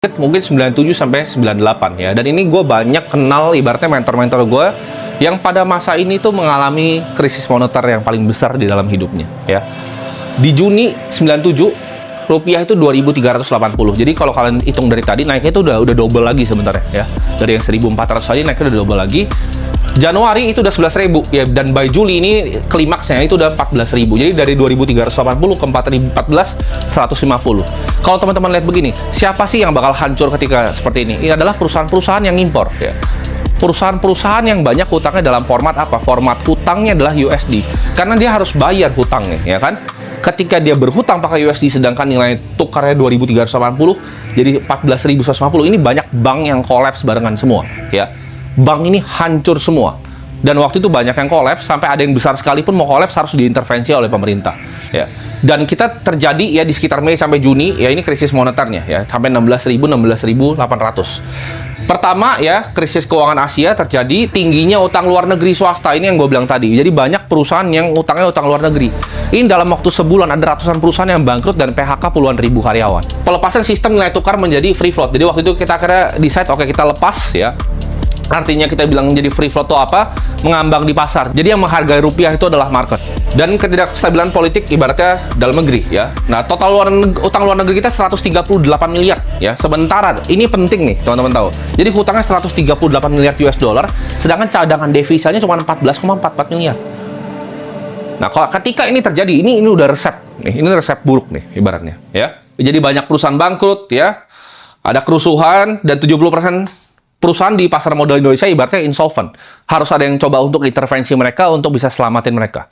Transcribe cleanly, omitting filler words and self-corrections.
Mungkin 97 sampai 98 ya. Dan ini gue banyak kenal ibaratnya mentor-mentor gue yang pada masa ini tuh mengalami krisis moneter yang paling besar di dalam hidupnya ya. Di Juni 97 rupiah itu 2.380. Jadi kalau kalian hitung dari tadi naiknya itu udah double lagi sebenarnya ya. Dari yang 1.400 tadi naiknya udah double lagi. Januari itu udah 11.000 ya, dan by Juli ini klimaksnya itu udah 14.000. Jadi dari 2.380 ke 4.014 150. Kalau teman-teman lihat begini, siapa sih yang bakal hancur ketika seperti ini? Ini adalah perusahaan-perusahaan yang impor ya. Perusahaan-perusahaan yang banyak hutangnya dalam format apa? Format hutangnya adalah USD. Karena dia harus bayar hutangnya, ya kan? Ketika dia berhutang pakai USD sedangkan nilai tukarnya 2.380 jadi 14.150, ini banyak bank yang kolaps barengan semua ya. Bank ini hancur semua. Dan waktu itu banyak yang kolaps, sampai ada yang besar sekalipun mau kolaps harus diintervensi oleh pemerintah ya. Dan kita terjadi ya di sekitar Mei sampai Juni ya, ini krisis moneternya ya, sampai 16.800. Pertama ya, krisis keuangan Asia terjadi, tingginya utang luar negeri swasta, ini yang gue bilang tadi. Jadi banyak perusahaan yang utangnya utang luar negeri. Ini dalam waktu sebulan ada ratusan perusahaan yang bangkrut dan PHK puluhan ribu karyawan. Pelepasan sistem nilai tukar menjadi free float. Jadi waktu itu kita akhirnya decide, oke, kita lepas ya. Artinya kita bilang jadi free float itu apa? Mengambang di pasar. Jadi yang menghargai rupiah itu adalah market. Dan ketidakstabilan politik ibaratnya dalam negeri ya. Nah, total utang luar negeri kita 138 miliar ya. Sementara ini penting nih teman-teman tahu. Jadi hutangnya 138 miliar US dollar, sedangkan cadangan devisanya cuma 14,44 miliar. Nah, kalau ketika ini terjadi, ini udah resep nih. Ini resep buruk nih ibaratnya ya. Jadi banyak perusahaan bangkrut ya. Ada kerusuhan dan 70% perusahaan di pasar modal Indonesia ibaratnya insolvent. Harus ada yang coba untuk intervensi mereka untuk bisa selamatin mereka.